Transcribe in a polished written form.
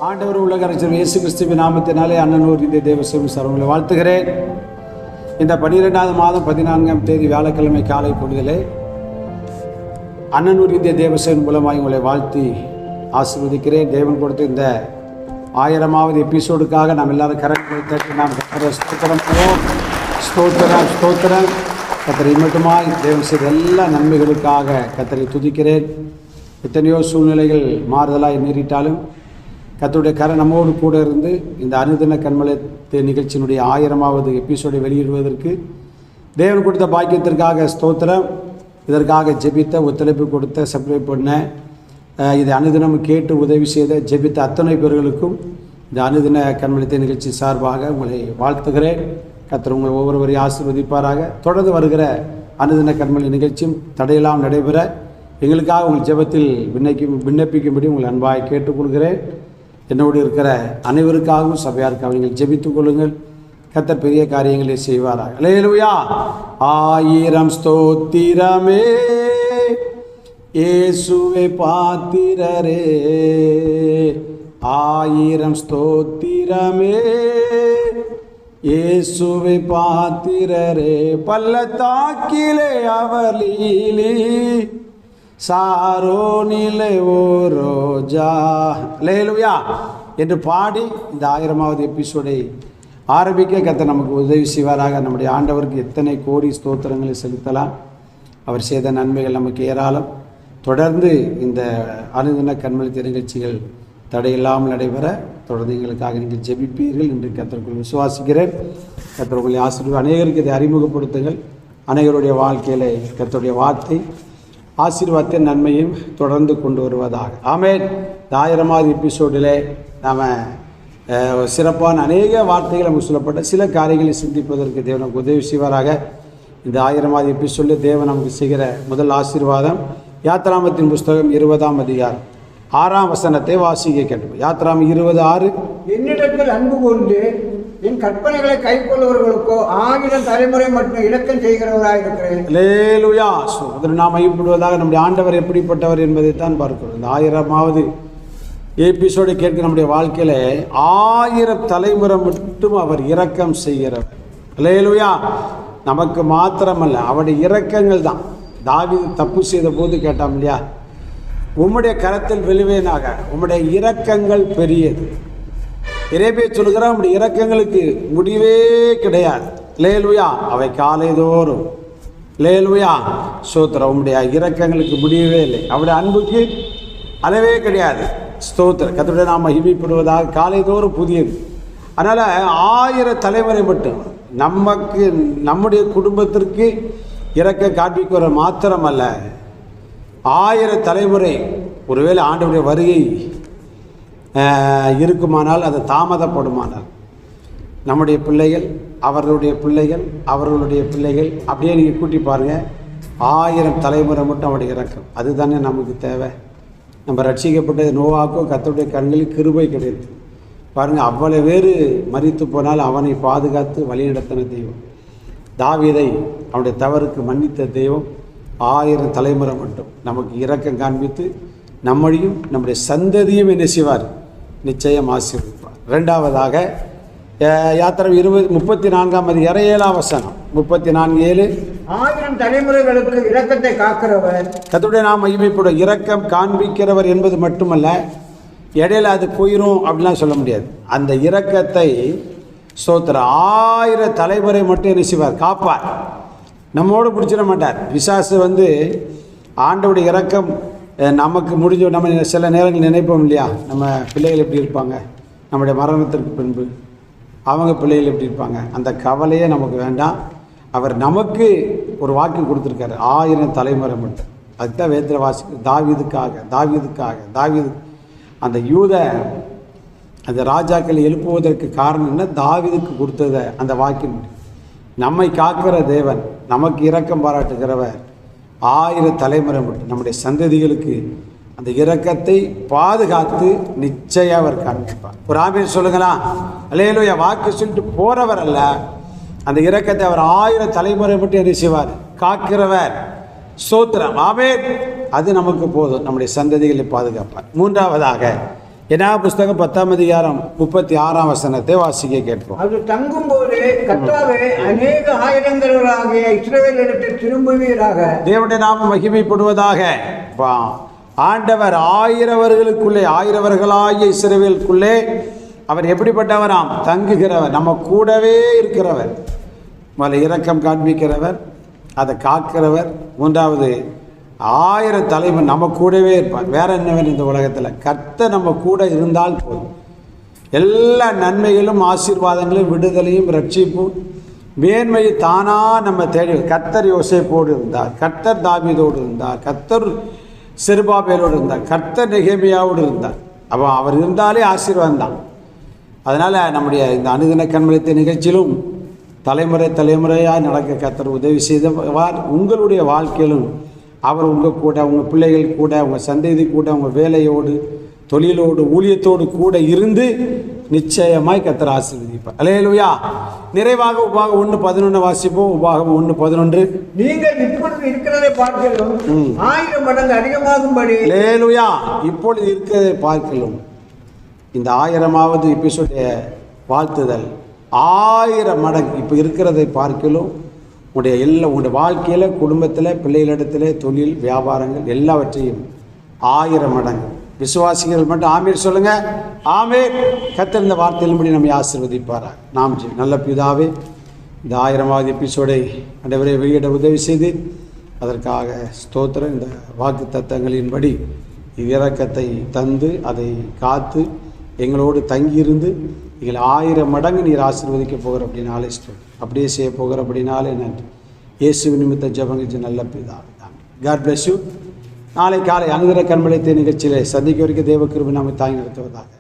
ஆண்டவர் உலக ரட்சகர் இயேசு கிறிஸ்துவின் நாமத்தினாலே அண்ணனூர் இந்த தேவசேவை சர்வங்களை வாழ்த்துகிறேன். இந்த 12வது மாதம் 14ஆம் தேதி வியாழக்கிழமை காலை பொழுதிலே அண்ணனூர் இந்திய தேவசேவன் மூலமாக உங்களை வாழ்த்தி ஆசீர்வதிக்கிறேன். தேவன் கொடுத்த இந்த 1000வது எபிசோடுக்காக நாம் எல்லாரும் கரெக்ட் நாம் ஸ்தோத்திரம் கத்தரை மட்டுமாய் தேவன் செய்த எல்லா நன்மைகளுக்காக கத்தரை துதிக்கிறேன். எத்தனையோ சூழ்நிலைகள் மாறுதலாய் நேரிட்டாலும் கர்த்தருடைய கரை நம்மோடு கூட இருந்து இந்த அனுதின கண்மலை நிகழ்ச்சியினுடைய 1000வது எபிசோடை வெளியிடுவதற்கு தேவன் கொடுத்த பாக்கியத்திற்காக ஸ்தோத்திரம். இதற்காக ஜெபித்த, ஒத்துழைப்பு கொடுத்த, சப்ஸ்கிரைப் பண்ண, இதை அனுதினம் கேட்டு உதவி செய்த ஜெபித்த அத்தனை பேர்களுக்கும் இந்த அனுதின கண்மலை நிகழ்ச்சி சார்பாக உங்களை வாழ்த்துகிறேன். கர்த்தர் உங்களை ஒவ்வொருவரையும் ஆசீர்வதிப்பாராக. தொடர்ந்து வருகிற அனுதின கண்மலை நிகழ்ச்சியும் தடையெல்லாம் நடைபெற எங்களுக்காக உங்கள் ஜெபத்தில் விண்ணப்பிக்கும்படி உங்களை அன்பாய் கேட்டுக்கொள்கிறேன். என்னோடு இருக்கிற அனைவருக்காகவும் சபையாருக்காக நீங்கள் ஜெபித்துக் கொள்ளுங்கள். கர்த்தர் பெரிய காரியங்களை செய்வாராக. அல்லேலூயா. 1000 ஸ்தோத்திரமே இயேசுவே பாத்திரரே, 1000 ஸ்தோத்திரமே இயேசுவை பாத்திரரே, பள்ளத்தாக்கிலே அவர் லீலி சாரோனிலே ஓ ரோஜா அல்லேலூயா என்று பாடி இந்த 1000வது எபிசோடை ஆரம்பிக்க கர்த்தர் நமக்கு உதவி செய்வாராக. நம்முடைய ஆண்டவருக்கு எத்தனை கோடி ஸ்தோத்திரங்களை செலுத்தலாம். அவர் செய்த நன்மைகள் நமக்கு ஏராளம். தொடர்ந்து இந்த அனுதின கண்மலை நிகழ்ச்சிகள் தடையில்லாமல் நடைபெற தொடர்ந்து எங்களுக்காக நீங்கள் ஜெபிப்பீர்கள் என்று கர்த்தருக்குள் விசுவாசிக்கிறேன். கர்த்தருக்குள்ளே ஆசீர்வாதம். அநேகருக்கு இதை அறிமுகப்படுத்துங்கள். அநேகருடைய வாழ்க்கையில் கர்த்தருடைய வார்த்தை ஆசீர்வாதத்தின் நன்மையும் தொடர்ந்து கொண்டு வருவதாக. ஆமென். இந்த 1000வது எபிசோடில் நாம் சிறப்பான அநேக வார்த்தைகள் நமக்கு சொல்லப்பட்ட சில காரியங்களை சிந்திப்பதற்கு தேவன் நமக்கு உதவி செய்வாராக. இந்த 1000வது எபிசோடில் தேவன் நமக்கு செய்கிற முதல் ஆசீர்வாதம் யாத்ராமத்தின் புஸ்தகம் 20ஆம் அதிகாரம் 6ஆம் வசனத்தை வாசிக்க கேட்டோம். யாத்ராமம் 20:6. என்னிடத்தில் அன்பு கொண்டு என் கற்பனைகளை கை கொள்வர்களுக்கோ 1000 தலைமுறை மட்டும் இலக்கம் செய்கிறவராக இருக்கிறேன். அல்லேலூயா. அதில் நாம் மையப்படுவதாக நம்முடைய ஆண்டவர் எப்படிப்பட்டவர் என்பதைத்தான் பார்க்கிறோம். இந்த 1000வது எபிசோடை கேட்க நம்முடைய வாழ்க்கையில் 1000 தலைமுறை மட்டும் அவர் இரக்கம் செய்கிறவர். அல்லேலூயா. நமக்கு மாத்திரமல்ல, அவருடைய இரக்கங்கள் தான். தாவீது தப்பு செய்த போது கேட்டாம் இல்லையா, உம்முடைய கரத்தில் விழுவேனாக, உம்முடைய இரக்கங்கள் பெரியது. இறைவே சொல்கிறார், உம்முடைய இரக்கங்களுக்கு முடிவே கிடையாது. அல்லேலூயா. அவை காலைதோறும். அல்லேலூயா. ஸ்தோத்திரம். உம்முடைய இரக்கங்களுக்கு முடியவே இல்லை. அவருடைய அன்புக்கு அளவே கிடையாது. ஸ்தோத்திரம். கர்த்தருடைய நாம மகிமைப்படுவதாக. காலைதோறும் புதியது. அதனால் 1000 தலைமுறை மட்டும் நமக்கு, நம்முடைய குடும்பத்திற்கு இரக்கம் காண்பிக்கிற மாத்திரமல்ல, 1000 தலைமுறை ஒருவேளை ஆண்டவருடைய வருகை இருக்குமானால், அது தாமதப்படுமானால், நம்முடைய பிள்ளைகள், அவர்களுடைய பிள்ளைகள், அவர்களுடைய பிள்ளைகள், அப்படியே நீங்கள் கூட்டி பாருங்கள். 1000 தலைமுறை மட்டும் அவருடைய இரக்கம். அதுதானே நமக்கு தேவை. நம்ம ரட்சிக்கப்பட்டது நோவாக்கோ கர்த்தருடைய கண்களில் கிருபை கிடையாது. பாருங்கள், அவ்வளவு பேர் மரித்து போனால் அவனை பாதுகாத்து வழிநடத்தின தெய்வம். தாவீதை அவனுடைய தவறுக்கு மன்னித்த தெய்வம் 1000 தலைமுறை மட்டும் நமக்கு இரக்கம் காண்பித்து நம்மளையும் நம்முடைய சந்ததியும் என்ன செய்வார்? நிச்சயம் ஆசீர்வதிப்பார். இரண்டாவதாக யாத்திரை 34ஆம் அதிகாரம் 7ஆம் வசனம் 34:7. 1000 தலைமுறைகளுக்கு இரக்கத்தை காக்கிறவர். கர்த்தருடைய நாம மகிமைப்படும். இரக்கம் காண்பிக்கிறவர் என்பது மட்டுமல்ல, இடையில அது போயிடும் அப்படிலாம் சொல்ல முடியாது. அந்த இரக்கத்தை ஸ்தோத்திரம் 1000 தலைமுறை மட்டும் என்ன செய்வார்? காப்பார். நம்மோடு பிடிச்சிட மாட்டார். பிசாசு ஆண்டவருடைய இரக்கம் நமக்கு முடிஞ்ச, நம்ம சில நேரங்கள் நினைப்போம் இல்லையா, நம்ம பிள்ளைகள் எப்படி இருப்பாங்க, நம்முடைய மரணத்திற்கு பின்பு அவங்க பிள்ளைகள் எப்படி இருப்பாங்க, அந்த கவலையே நமக்கு வேண்டாம். அவர் நமக்கு ஒரு வாக்கியம் கொடுத்துருக்காரு, 1000 தலைமுறை மட்டும். அதுதான் வேதத்தில் வாசிக்க. தாவீது அந்த யூத அந்த ராஜாக்களை எழுப்புவதற்கு காரணம் என்ன? தாவீதுக்கு கொடுத்தத அந்த வாக்கியம். நம்மை காக்கிற தேவன், நமக்கு இரக்கம் பாராட்டுகிறவர் 1000 தலைமுறை மட்டும் நம்முடைய சந்ததிகளுக்கு அந்த இரக்கத்தை பாதுகாத்து நிச்சயம் அவர் காண்பிப்பார். ஒரு ஆமீன் சொல்லுங்களா? அல்லேலூயா. வாக்கு சொல்லிட்டு போறவர் அல்ல, அந்த இரக்கத்தை அவர் 1000 தலைமுறை மட்டும் என்ன செய்வார்? காக்கிறவர். ஸ்தோத்திரம். ஆமென். அது நமக்கு போதும். நம்முடைய சந்ததிகளை பாதுகாப்பார். மூன்றாவதாக என்னா புஸ்தகம் 10ஆம் அதிகாரம் 36ஆம் வசனத்தை வாசிக்க கேட்போம். அது தங்கும் போது கர்த்தாவே அநேக ஆயிரங்களவராகிய இஸ்ரவேலிடத்தில் திரும்புவீராக. தேவனுடைய நாமம் மகிமைப்படுவதாக. ஆண்டவர் ஆயிரவர்களாகிய இஸ்ரவேலுக்குள்ளே அவர் எப்படிப்பட்டவராம்? தங்குகிறவர், நம்ம கூடவே இருக்கிறவர், முதல்ல இரக்கம் காண்பிக்கிறவர், அதை காக்கிறவர். மூன்றாவது 1000 தலைவர் நம்ம கூடவே இருப்பார். வேற என்ன வேணும் இந்த உலகத்தில்? கர்த்தர் நம்ம கூட இருந்தால் போதும். எல்லா நன்மைகளும் ஆசீர்வாதங்களும் விடுதலையும் ரட்சிப்பும் மேன்மையை தானாக நம்ம தேடி. கர்த்தர் யோசேப்போடு இருந்தார், கர்த்தர் தாவீதோடு இருந்தார், கர்த்தர் செருபாபேலோடு இருந்தார், கர்த்தர் நெகேமியாவோடு இருந்தார். அப்போ அவர் இருந்தாலே ஆசீர்வாதம் தான். அதனால் நம்முடைய இந்த அனுதின கண்மலைத்த நிகழ்ச்சியிலும் தலைமுறையாக நடக்க கர்த்தர் உதவி செய்தவார். உங்களுடைய வாழ்க்கையிலும் அவர் உங்கள் கூட, உங்கள் பிள்ளைகள் கூட, உங்கள் சந்ததி கூட, உங்கள் வேலையோடு, தொழிலோடு, ஊழியத்தோடு கூட இருந்து நிச்சயமாய் கர்த்தர் ஆசீர்வதிப்பார். அல்லேலூயா. நிறைவாக உபாகம் 1:11 வாசிப்போம். உபாகம் 1:11. நீங்கள் இப்பொழுது இருக்கிறதை பார்க்கலாம் 1000 மடங்கு அதிகமாகும்படி. அல்லேலூயா. இப்பொழுது இருக்கிறதை பார்க்கலாம். இந்த 1000வது எபிசோடைய வாழ்த்துதல் 1000 மடங்கு இப்போ இருக்கிறதை பார்க்கலாம். உங்களுடைய வாழ்க்கையில், குடும்பத்தில், பிள்ளைகளிடத்தில், தொழில், வியாபாரங்கள் எல்லாவற்றையும் 1000 மடங்கு. விசுவாசிகள் மட்டும் ஆமீர் சொல்லுங்க. ஆமீர். கர்த்தர் இந்த வார்த்தையின்படி நம்மை ஆசீர்வதிப்பாராக. நாம் நல்ல பிதாவே, இந்த 1000வது எபிசோடை ஆண்டவரே வெளியிட உதவி செய்து அதற்காக ஸ்தோத்திரம். இந்த வாக்கு தத்தங்களின்படி இரக்கத்தை தந்து அதை காத்து எங்களோடு தங்கியிருந்து எங்களை 1000 மடங்கு நீர் ஆசீர்வதிக்க போகிற அப்படின்னாலே அப்படியே செய்ய போகிற அப்படின்னாலே நன்றி. இயேசு நிமித்த ஜெபங்கிச்சு நல்ல பிதாவே. God bless you. நாளை காலை அனுதின கண்மலைத்த நிகழ்ச்சியிலே சந்திக்க வரைக்கும் தேவ கிருபை நம்மை தாங்கி நடத்துவதாக.